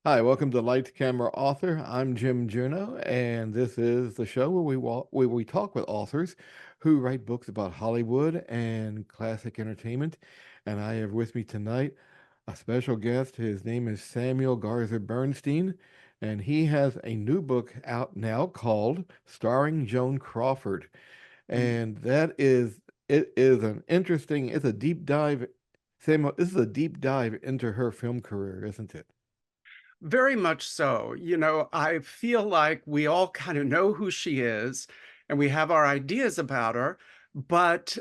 Hi, welcome to Light Camera Author. I'm Jim Juno, and this is the show where we talk with authors who write books about Hollywood and classic entertainment. And I have with me tonight a special guest. His name is Samuel Garza Bernstein, and he has a new book out now called Starring Joan Crawford. And it's a deep dive. Samuel, this is a deep dive into her film career, isn't it? Very much so. I feel like we all kind of know who she is and we have our ideas about her, but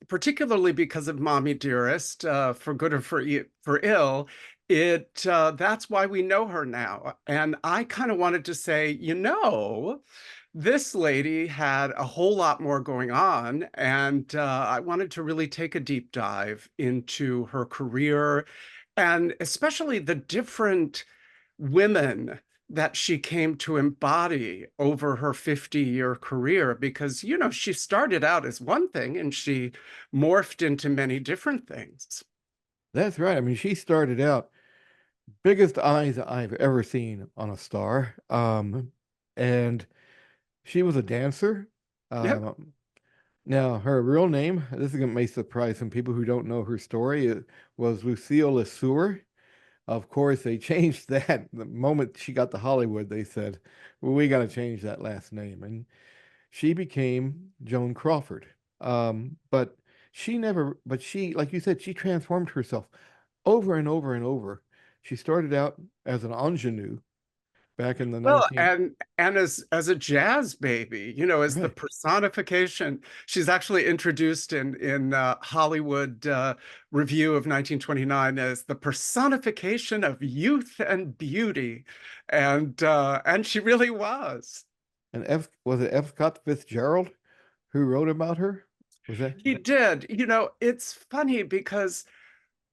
particularly because of Mommy Dearest, for good or for ill, that's why we know her now. And I kind of wanted to say, this lady had a whole lot more going on, and I wanted to really take a deep dive into her career and especially the different women that she came to embody over her 50-year career because she started out as one thing and she morphed into many different things. That's right. I mean, she started out biggest eyes I've ever seen on a star. And she was a dancer. Yep. Um, Now, her real name, this is going to may surprise some people who don't know her story, it was Lucille Lesueur. Of course, they changed that the moment she got to Hollywood. They said, well, we got to change that last name. And she became Joan Crawford. But she, like you said, she transformed herself over and over and over. She started out as an ingenue back in the Well, 19, and as a jazz baby, as the right. personification, she's actually introduced in Hollywood Review of 1929 as the personification of youth and beauty, and she really was. And was it F. Scott Fitzgerald who wrote about her? Was that He did. It's funny because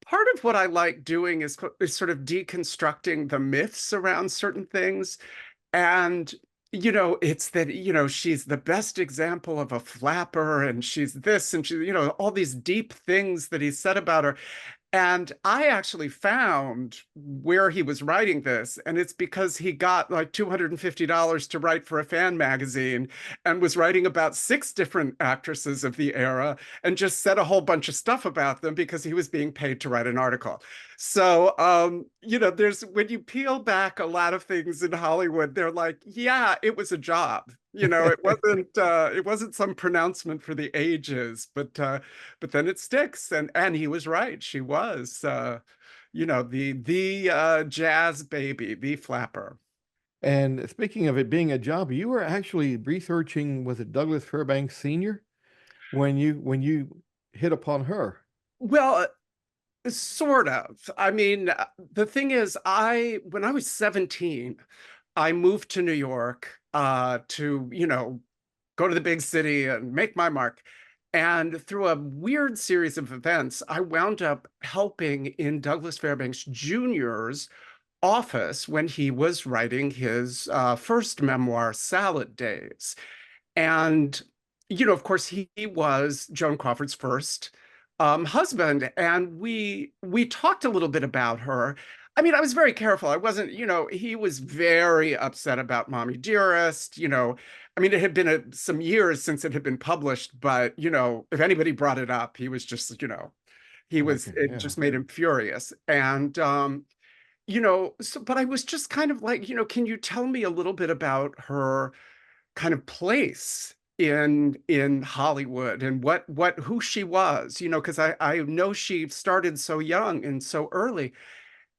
part of what I like doing is sort of deconstructing the myths around certain things. And, it's that, she's the best example of a flapper and she's this and she, all these deep things that he said about her. And I actually found where he was writing this, and it's because he got like $250 to write for a fan magazine and was writing about six different actresses of the era and just said a whole bunch of stuff about them because he was being paid to write an article. So, there's when you peel back a lot of things in Hollywood, they're like, yeah, it was a job. It wasn't some pronouncement for the ages, but then it sticks. And he was right. She was the jazz baby, the flapper. And speaking of it being a job, you were actually researching, was it Douglas Fairbanks Sr. when you hit upon her? Well, sort of. I mean, the thing is, I when I was 17, I moved to New York to, go to the big city and make my mark. And through a weird series of events, I wound up helping in Douglas Fairbanks Jr.'s office when he was writing his first memoir, Salad Days. And, of course, he was Joan Crawford's first husband, and we talked a little bit about her. I mean, I was very careful. I wasn't, he was very upset about Mommy Dearest. I mean, it had been some years since it had been published, but if anybody brought it up, he was just, Okay, it yeah. just made him furious. And so, but I was just kind of like, can you tell me a little bit about her kind of place in Hollywood and what who she was, because I know she started so young and so early.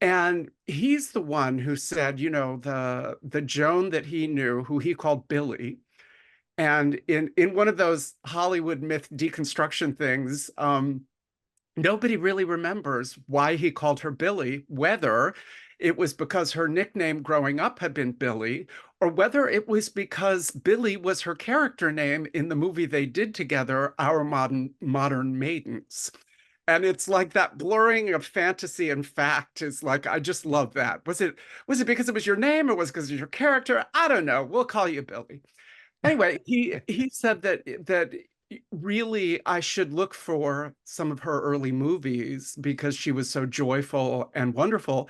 And he's the one who said, the Joan that he knew, who he called Billy. And in one of those Hollywood myth deconstruction things, nobody really remembers why he called her Billy, whether it was because her nickname growing up had been Billy, or whether it was because Billy was her character name in the movie they did together, Our Modern Maidens. And it's like that blurring of fantasy and fact is like, I just love that. Was it because it was your name or was it because of your character? I don't know. We'll call you Billy. Anyway, he said that really I should look for some of her early movies because she was so joyful and wonderful.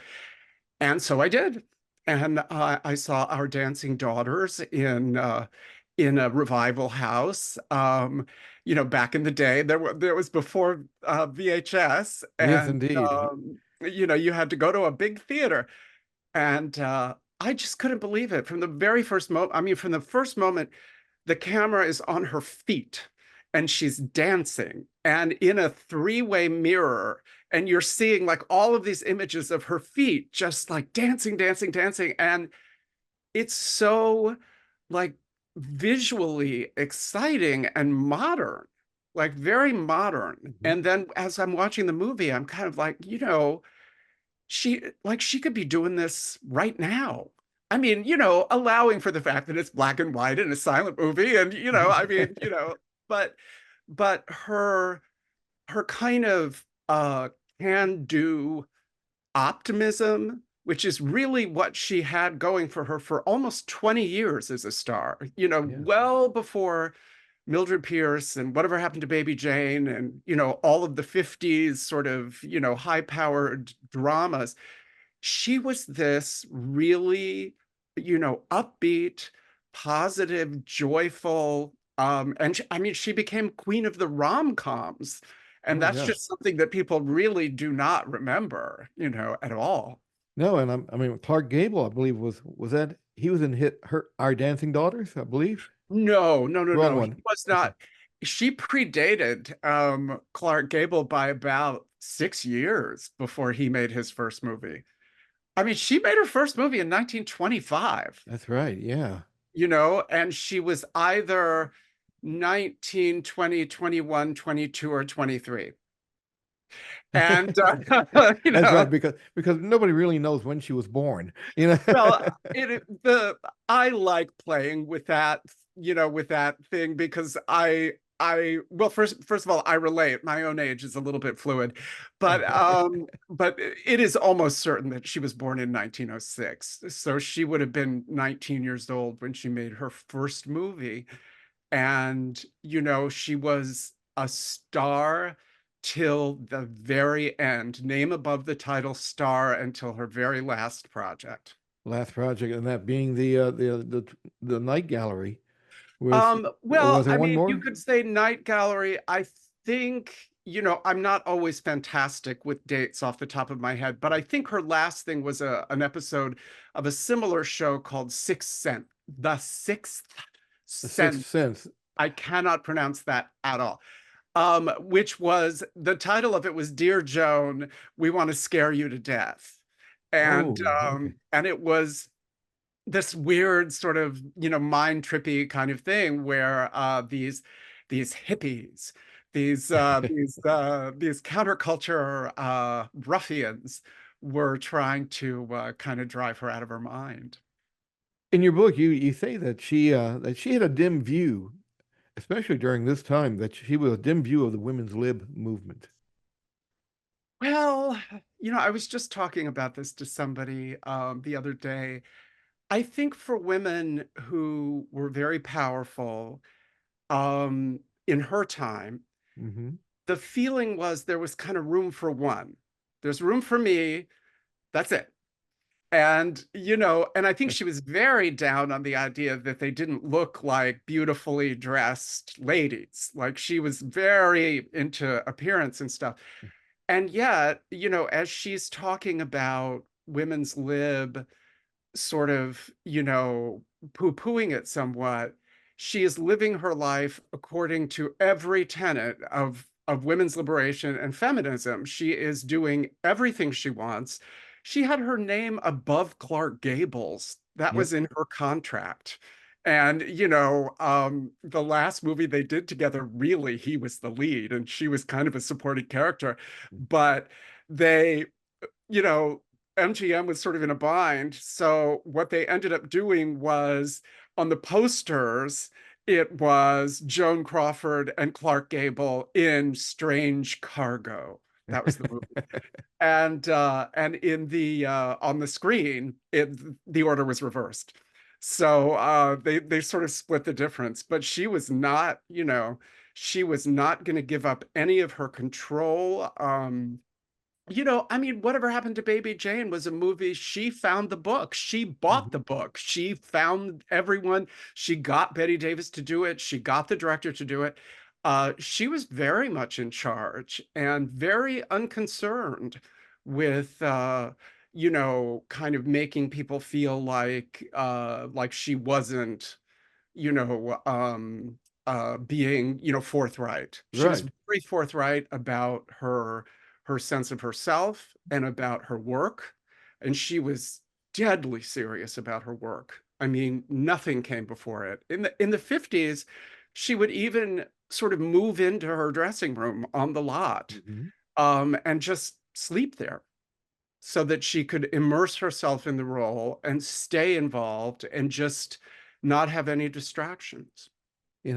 And so I did. And I saw Our Dancing Daughters in a revival house. Back in the day, there was before VHS, Yes, and indeed. you had to go to a big theater. And I just couldn't believe it from the very first moment. I mean, from the first moment, the camera is on her feet and she's dancing and in a three-way mirror. And you're seeing like all of these images of her feet just like dancing, dancing, dancing. And it's so like visually exciting and modern, like very modern. Mhm. And then as I'm watching the movie, I'm kind of like, she could be doing this right now. I mean, allowing for the fact that it's black and white and a silent movie, and I mean, but her kind of can-do optimism, which is really what she had going for her for almost 20 years as a star, Yeah. well before Mildred Pierce and Whatever Happened to Baby Jane and, all of the 50s sort of, high-powered dramas. She was this really, upbeat, positive, joyful, and I mean, she became queen of the rom-coms. And Oh that's yeah. just something that people really do not remember, at all. No, and I mean Clark Gable, I believe was that he was in hit her Our Dancing Daughters, I believe. No, no, no, Wrong no. He one. was Okay. not. She predated Clark Gable by about 6 years before he made his first movie. I mean, she made her first movie in 1925, That's right. Yeah. and she was either 19, 20, 21, 22, or 23. And, That's right, because nobody really knows when she was born, you know. well, I like playing with that, with that thing because well, first of all, I relate. My own age is a little bit fluid, but it is almost certain that she was born in 1906. So she would have been 19 years old when she made her first movie. And, she was a star till the very end, name above the title star until her very last project. Last project, and that being the Night Gallery with, or Well, was there I one mean, you more? could say Night Gallery. I think, I'm not always fantastic with dates off the top of my head, but I think her last thing was an episode of a similar show called Sixth Sense, The Sixth The Sixth Sense. Sense. I cannot pronounce that at all. Which was the title of it was Dear Joan, We Want to Scare You to Death. And Oh, okay. and it was this weird sort of, mind trippy kind of thing where these hippies, these counterculture ruffians were trying to kind of drive her out of her mind. In your book, you say that she had a dim view, especially during this time, that she was a dim view of the women's lib movement. Well, I was just talking about this to somebody the other day. I think for women who were very powerful in her time, Hmm. the feeling was there was kind of room for one. There's room for me. That's it. And I think she was very down on the idea that they didn't look like beautifully dressed ladies. Like she was very into appearance and stuff. And yet, as she's talking about women's lib sort of, poo-pooing it somewhat, she is living her life according to every tenet of women's liberation and feminism. She is doing everything she wants. She had her name above Clark Gable's. That Yep. was in her contract. And, the last movie they did together, really, he was the lead and she was kind of a supporting character. But they, you know, MGM was sort of in a bind. So what they ended up doing was on the posters, it was Joan Crawford and Clark Gable in Strange Cargo. That was the movie. And in the on the screen, the order was reversed. So they sort of split the difference. But she was not going to give up any of her control. I mean, Whatever Happened to Baby Jane was a movie. She found the book. She bought the Mhm. book. She found everyone. She got Betty Davis to do it. She got the director to do it. She was very much in charge and very unconcerned with, kind of making people feel like she wasn't, you know, being, forthright. She was Right. very forthright about her sense of herself and about her work, and she was deadly serious about her work. I mean, nothing came before it. In the 50s, she would even sort of move into her dressing room on the lot, Mhm. and just sleep there so that she could immerse herself in the role and stay involved and just not have any distractions.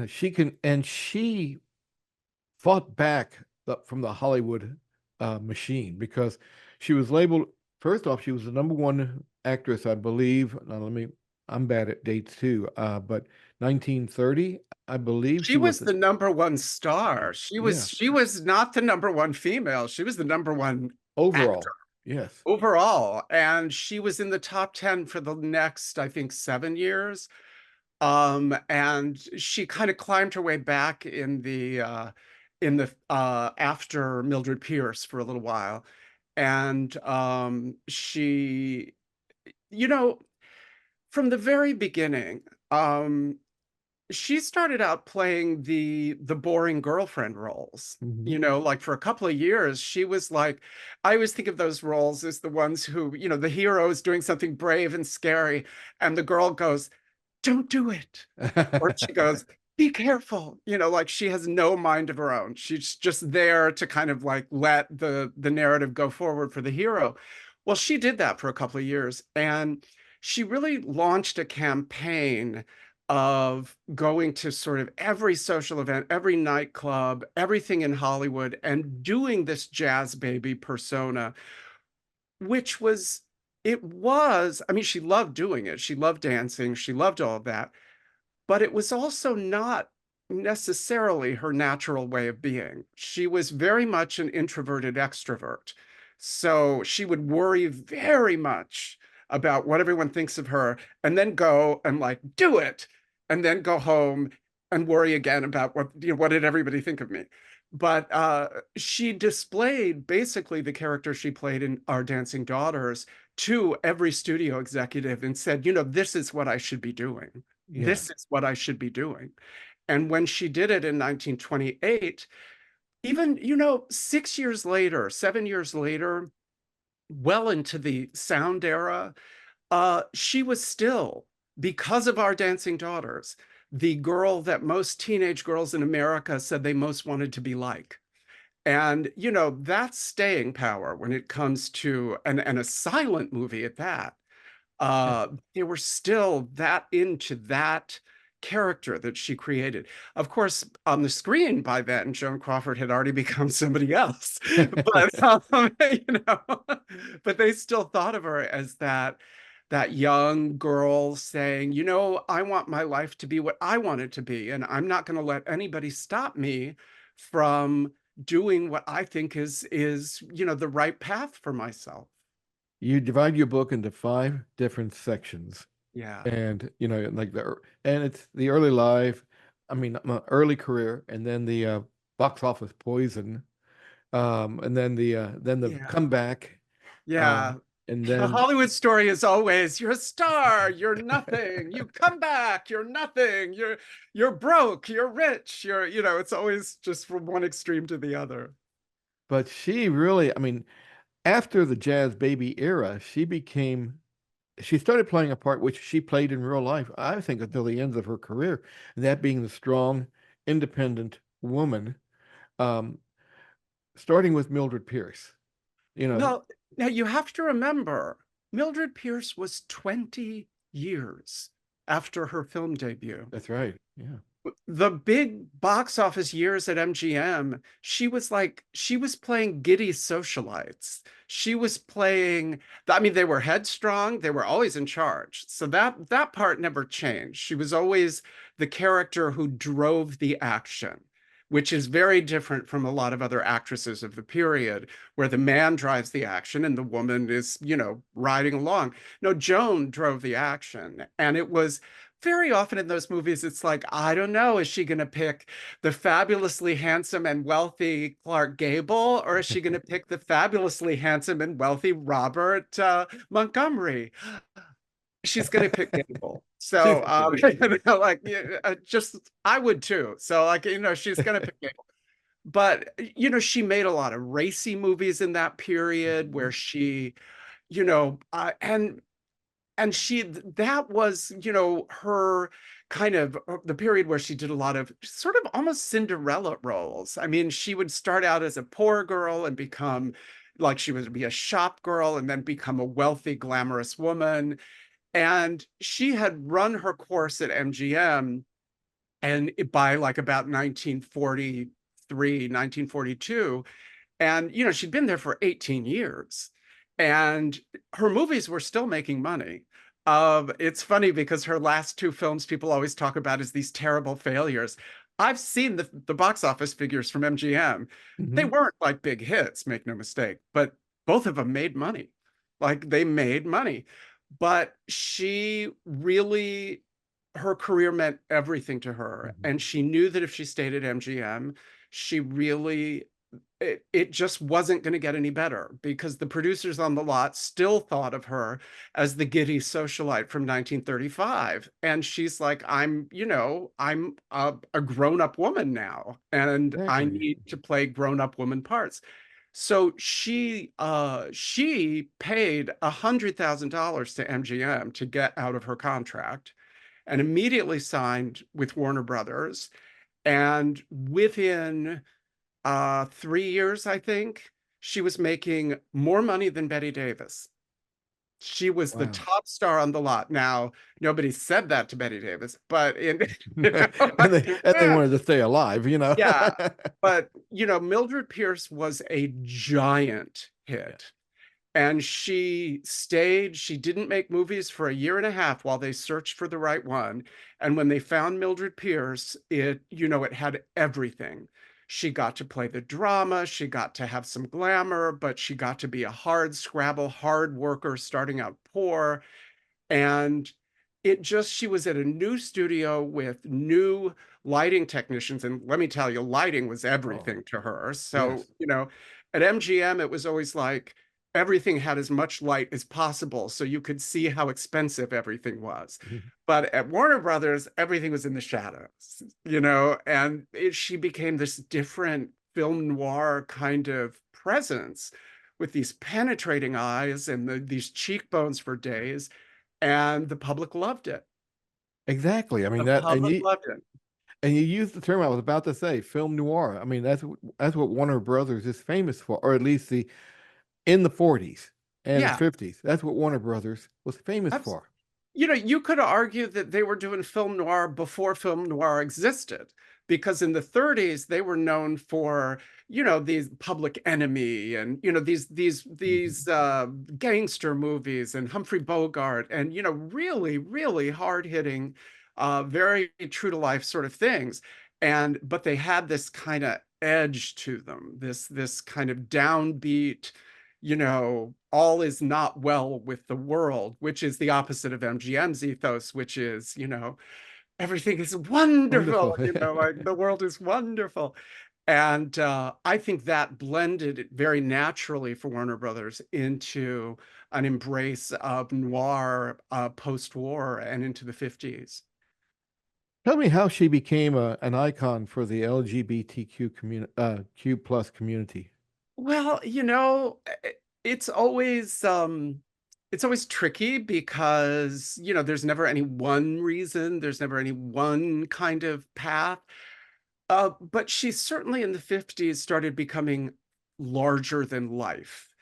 She can, and she fought back from the Hollywood machine because she was labeled, first off, she was the number one actress, I believe. Now, I'm bad at dates too, but 1930, I believe She she was, was the number one star. She was yeah, she was not the number one female. She was the number one actor overall. Yes. overall, and she was in the top 10 for the next, I think, 7 years. And she kind of climbed her way back in the after Mildred Pierce for a little while. And she, you know, from the very beginning, she started out playing the boring girlfriend roles. Mhm. Like for a couple of years, she was like, I always think of those roles as the ones who, the hero is doing something brave and scary, and the girl goes, "Don't do it." Or she goes, "Be careful." Like she has no mind of her own. She's just there to kind of like let the narrative go forward for the hero. Well, she did that for a couple of years, and she really launched a campaign of going to sort of every social event, every nightclub, everything in Hollywood, and doing this jazz baby persona, which was, I mean, she loved doing it. She loved dancing. She loved all of that, but it was also not necessarily her natural way of being. She was very much an introverted extrovert. So she would worry very much about what everyone thinks of her and then go and like do it and then go home and worry again about what did everybody think of me. But she displayed basically the character she played in Our Dancing Daughters to every studio executive and said, this is what I should be doing. Yeah. This is what I should be doing. And when she did it in 1928, even, 6 years later, 7 years later, well into the sound era, she was still, because of Our Dancing Daughters, the girl that most teenage girls in America said they most wanted to be like. And, that's staying power when it comes to, and a silent movie at that. Yeah. They were still that into that character that she created. Of course, on the screen by then, Joan Crawford had already become somebody else. But but they still thought of her as that young girl saying, I want my life to be what I want it to be, and I'm not going to let anybody stop me from doing what I think is the right path for myself. You divide your book into five different sections, Yeah. and like and it's the early life, I mean, early career, and then the box office poison, and then the Yeah. comeback, Yeah. um, and The then Hollywood story is always you're a star, you're nothing, you come back, you're nothing, you're broke, you're rich, it's always just from one extreme to the other. but she really, I mean, after the jazz baby era, she started playing a part which she played in real life, I think, until the end of her career, and that being the strong, independent woman, um, starting with Mildred Pierce. You know, Well, now you have to remember, Mildred Pierce was 20 years after her film debut. that's right. Yeah. The big box office years at MGM, she was playing giddy socialites. She was playing, I mean, they were headstrong, they were always in charge. So that part never changed. She was always the character who drove the action. which is very different from a lot of other actresses of the period, where the man drives the action and the woman is, riding along. No, Joan drove the action. And it was very often in those movies, it's like, I don't know, is she going to pick the fabulously handsome and wealthy Clark Gable, or is she going to pick the fabulously handsome and wealthy Robert Montgomery? She's going to pick Gable. She's So, like, yeah, just I would too. So, like, she's going to pick Gable. But, she made a lot of racy movies in that period where she, and she that was, her kind of the period where she did a lot of sort of almost Cinderella roles. I mean, she would start out as a poor girl and become like she would be a shop girl and then become a wealthy, glamorous woman. And she had run her course at MGM, and by like about 1943, 1942, and she'd been there for 18 years, and her movies were still making money. It's funny because her last two films people always talk about as these terrible failures. I've seen the box office figures from MGM. They Mhm. weren't like big hits, make no mistake, but both of them made money. Like they made money. But she really, her career meant everything to her. Mhm. And she knew that if she stayed at MGM, she really it just wasn't going to get any better because the producers on the lot still thought of her as the giddy socialite from 1935. And she's like, I'm a grown-up woman now, and I Exactly. need to play grown-up woman parts. So she paid $100,000 to MGM to get out of her contract and immediately signed with Warner Brothers. And within 3 years, I think, she was making more money than Betty Davis. She was the Wow. top star on the lot. Now, nobody said that to Betty Davis, but And they wanted to stay alive, you know. yeah, but Mildred Pierce was a giant Yeah. hit. And she stayed, she didn't make movies for a year and a half while they searched for the right one. And when they found Mildred Pierce, it had everything. She got to play the drama, she got to have some glamour, but she got to be a hard scrabble, hard worker starting out poor. And she was at a new studio with new lighting technicians. And let me tell you, lighting was Oh, everything to her. yes. So, at MGM, it was always like everything had as much light as possible. So you could see how expensive everything was. Mhm. But at Warner Brothers, everything was in the shadows, and she became this different film noir kind of presence with these penetrating eyes and these cheekbones for days, and the public loved it. Exactly. I mean The that, public loved it. and you used the term I was about to say, film noir. I mean that's what Warner Brothers is famous for, or at least the in the 40s and Yeah. 50s. That's what Warner Brothers was famous Abs for. you could argue that they were doing film noir before film noir existed, because in the 30s they were known for, these Public Enemy and these Mhm. gangster movies and Humphrey Bogart and really really hard-hitting, very true to life sort of things. And but they had this kind of edge to them, this kind of downbeat, all is not well with the world, which is the opposite of MGM's ethos, which is, everything is Wonderful. wonderful, like the world is wonderful. And I think that blended it very naturally for Warner Brothers into an embrace of noir, post-war and into the 50s. Tell me how she became an icon for the LGBTQ Q plus community. Well, it's always tricky because, there's never any one reason, there's never any one kind of path. But she certainly in the 50s started becoming larger than life,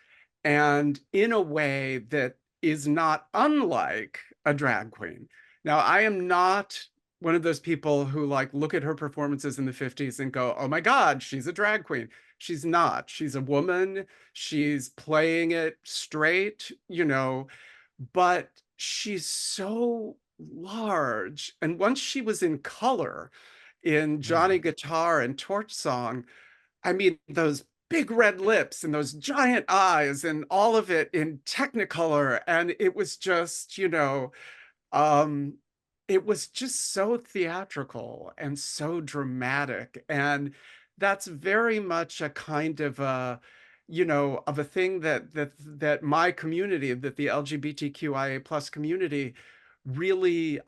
and in a way that is not unlike a drag queen. Now, I am not one of those people who like look at her performances in the 50s and go, "Oh my God, she's a drag queen." She's not. She's a woman. She's playing it straight, but she's so large. And once she was in color, in Yeah. Johnny Guitar and Torch Song. I mean, those big red lips and those giant eyes and all of it in Technicolor. And it was just, um, it was just so theatrical and so dramatic, and that's very much a kind of of a thing that my community, that the LGBTQIA plus community, really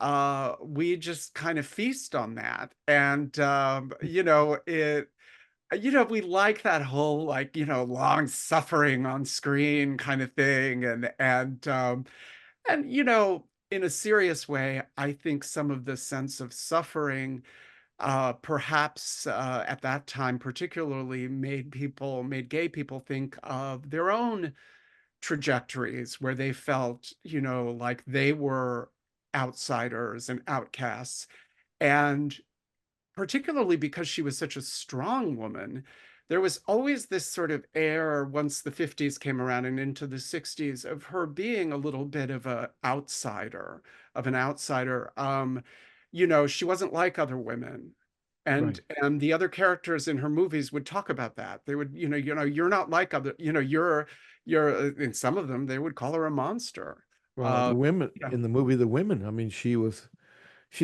we just kind of feast on that, and we like that whole like long suffering on screen kind of thing, and in a serious way, I think some of the sense of suffering, perhaps at that time, particularly, made gay people think of their own trajectories where they felt, like they were outsiders and outcasts. And particularly because she was such a strong woman, there was always this sort of air once the 50s came around and into the 60s of her being a little bit of an outsider. She wasn't like other women. And Right. and the other characters in her movies would talk about that. They would, you're not like other, you're in some of them, they would call her a monster. Well, Uh, the women yeah. in the movie, The Women, I mean, she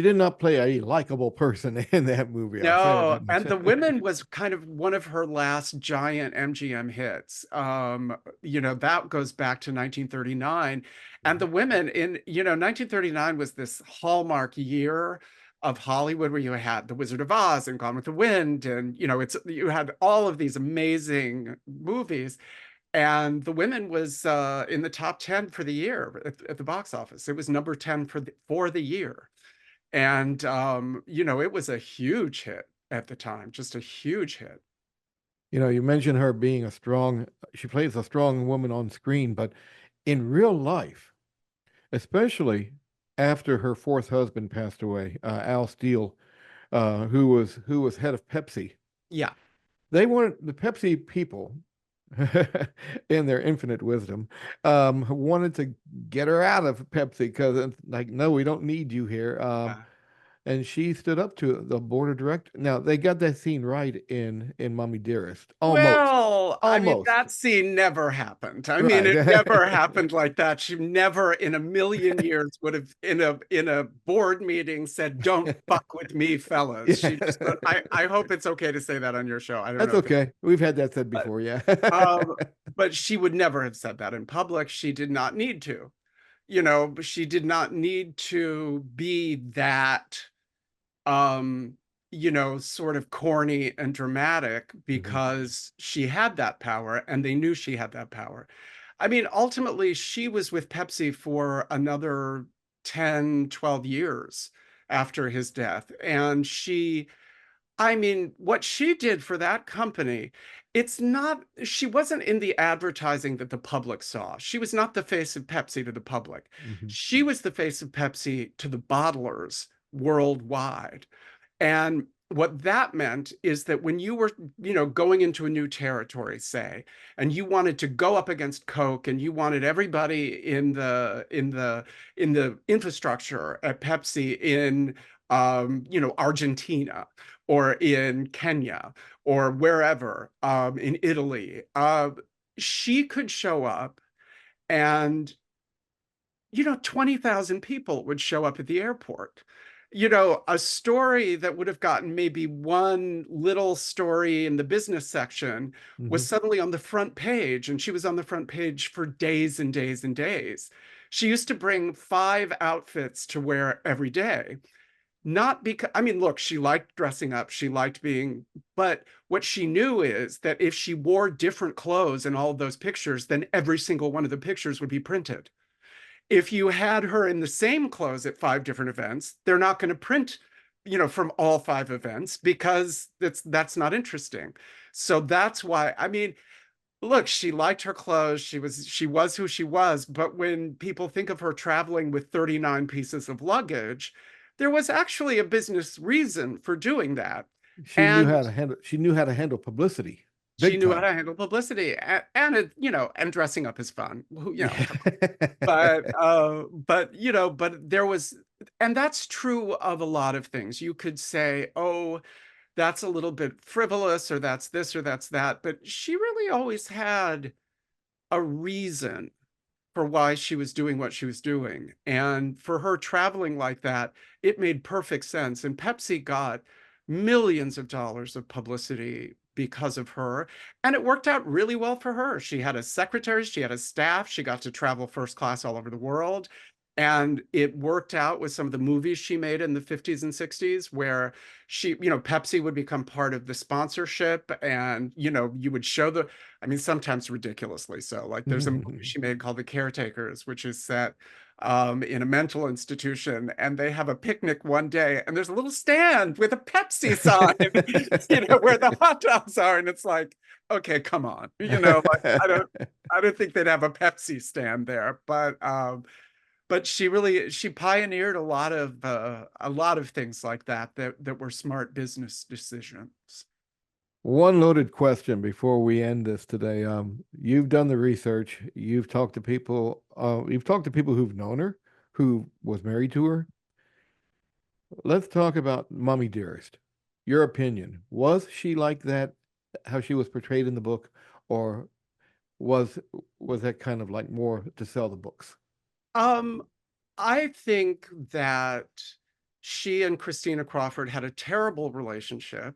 did not play a likable person in that movie. I'll say No, that much. and The Women was kind of one of her last giant MGM hits. That goes back to 1939. And Mhm. The Women in, 1939 was this hallmark year of Hollywood where you had The Wizard of Oz and Gone with the Wind, and you had all of these amazing movies. And The Women was in the top 10 for the year at the box office. It was number 10 for the year. And it was a huge hit at the time, just a huge hit. You mentioned her being she plays a strong woman on screen, but in real life, especially after her fourth husband passed away, Al Steele, who was head of Pepsi. Yeah. They wanted the Pepsi people, in their infinite wisdom, wanted to get her out of Pepsi because it's like, no, we don't need you here. Yeah. And she stood up to the board of directors. Now they got that scene right in Mommy Dearest, almost, Well, I mean, almost that scene never happened. I mean, right. it never happened like that. She never in a million years would have in a board meeting said, "Don't fuck with me, fellas." Yeah, She just I hope it's okay to say that on your show. I don't that's know if it, okay. We've had that said but before. Yeah. um but she would never have said that in public. She did not need to. She did not need to be that um sort of corny and dramatic Mhm. because she had that power and they knew she had that power. I mean, ultimately she was with Pepsi for another 10, 12 years after his death, and I mean, what she did for that company, she wasn't in the advertising that the public saw. She was not the face of Pepsi to the public. Mhm. She was the face of Pepsi to the bottlers worldwide. And what that meant is that when you were, going into a new territory, say, and you wanted to go up against Coke and you wanted everybody in the infrastructure at Pepsi in Argentina or in Kenya or wherever, in Italy, she could show up and 20,000 people would show up at the airport. A story that would have gotten maybe one little story in the business section was Mhm. suddenly on the front page, and she was on the front page for days and days and days. She used to bring 5 outfits to wear every day. Not because, I mean, look, she liked dressing up, she liked but what she knew is that if she wore different clothes in all of those pictures, then every single one of the pictures would be printed. If you had her in the same clothes at 5 different events, they're not going to print, from all 5 events because that's not interesting. So that's why, I mean, look, she liked her clothes. She was who she was. But when people think of her traveling with 39 pieces of luggage, there was actually a business reason for doing that. She knew And how to handle. She knew how to handle publicity. She big knew how time. to handle publicity, and it, and dressing up is fun. Yeah. Come on. But but there was, and that's true of a lot of things. You could say, oh, that's a little bit frivolous, or that's this, or that's that. But she really always had a reason for why she was doing what she was doing. And for her traveling like that, it made perfect sense. And Pepsi got millions of dollars of publicity because of her. And it worked out really well for her. She had a secretary, she had a staff, she got to travel first class all over the world. And it worked out with some of the movies she made in the 50s and 60s, where Pepsi would become part of the sponsorship. And, you would show I mean, sometimes ridiculously so. Like there's a movie she made called The Caretakers, which is set in a mental institution, and they have a picnic one day, and there's a little stand with a Pepsi sign, where the hot dogs are, and it's like, okay, come on, like I don't think they'd have a Pepsi stand there, but she pioneered a lot of things like that were smart business decisions. One loaded question before we end this today. You've done the research. You've talked to people who've known her, who was married to her. Let's talk about Mommy Dearest. Your opinion. Was she like that, how she was portrayed in the book, or was was that kind of like more to sell the books? Um, I think that she and Christina Crawford had a terrible relationship.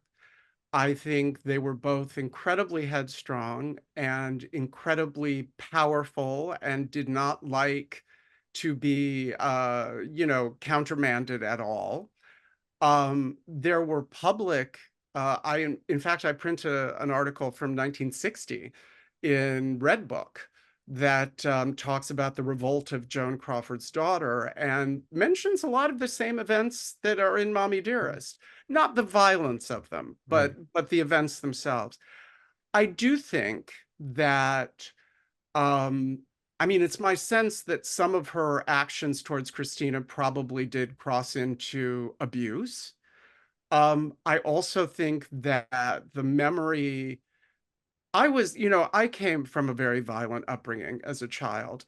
I think they were both incredibly headstrong and incredibly powerful, and did not like to be, countermanded at all. There were public, in fact, I print an article from 1960 in Redbook that talks about the revolt of Joan Crawford's daughter, and mentions a lot of the same events that are in Mommy Dearest. Not the violence of them, Right. but the events themselves. I do think that, um, I mean, it's my sense that some of her actions towards Christina probably did cross into abuse. I also think that the memory, I came from a very violent upbringing as a child.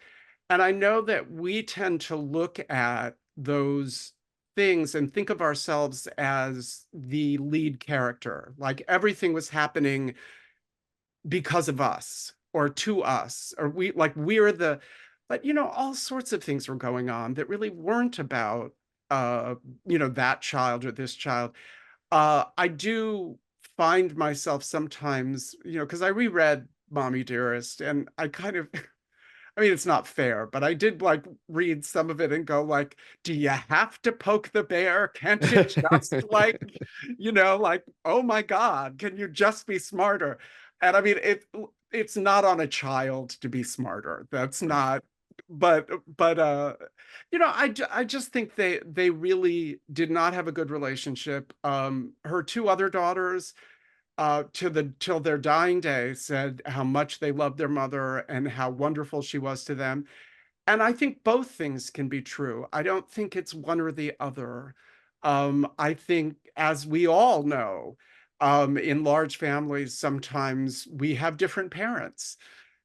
And I know that we tend to look at those things and think of ourselves as the lead character, like everything was happening because of us, or to us, or but all sorts of things were going on that really weren't about, that child or this child. I do find myself sometimes, because I reread Mommy Dearest, and I kind of, I mean, it's not fair, but I did like read some of it and go like, do you have to poke the bear? Can't you just like, like, oh my God, can you just be smarter? And I mean, it's not on a child to be smarter. That's Right. not, but I just think they really did not have a good relationship. Her two other daughters, till their dying day, said how much they loved their mother and how wonderful she was to them. And I think both things can be true. I don't think it's one or the other. I think, as we all know, in large families, sometimes we have different parents,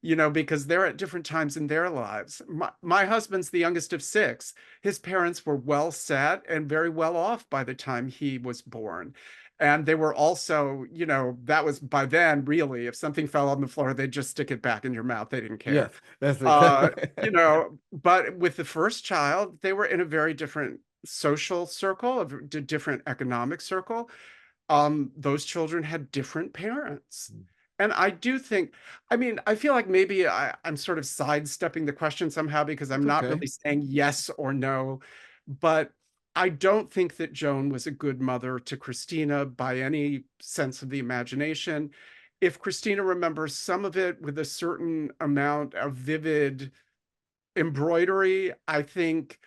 because they're at different times in their lives. My husband's the youngest of six. His parents were well set and very well off by the time he was born. And they were also, that was by then, really, if something fell on the floor, they'd just stick it back in your mouth. They didn't Yes, care. that's Uh, exactly. but with the first child, they were in a very different social circle, different economic circle. Those children had different parents. And I do think, I mean, I feel like maybe I'm sort of sidestepping the question somehow, because I'm That's not okay. really saying yes or no, but I don't think that Joan was a good mother to Christina by any sense of the imagination. If Christina remembers some of it with a certain amount of vivid embroidery, I think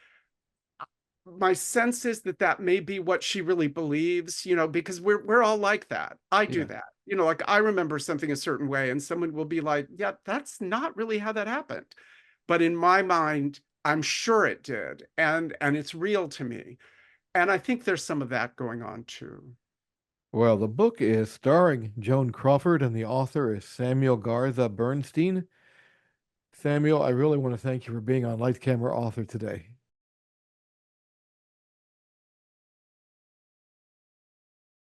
my sense is that that may be what she really believes, because we're all like that. I do Yeah. that. Like I remember something a certain way, and someone will be like, "Yeah, that's not really how that happened." But in my mind, I'm sure it did, and it's real to me. And I think there's some of that going on too. Well, the book is starring Joan Crawford, and the author is Samuel Garza Bernstein. Samuel, I really want to thank you for being on Light Camera Author today.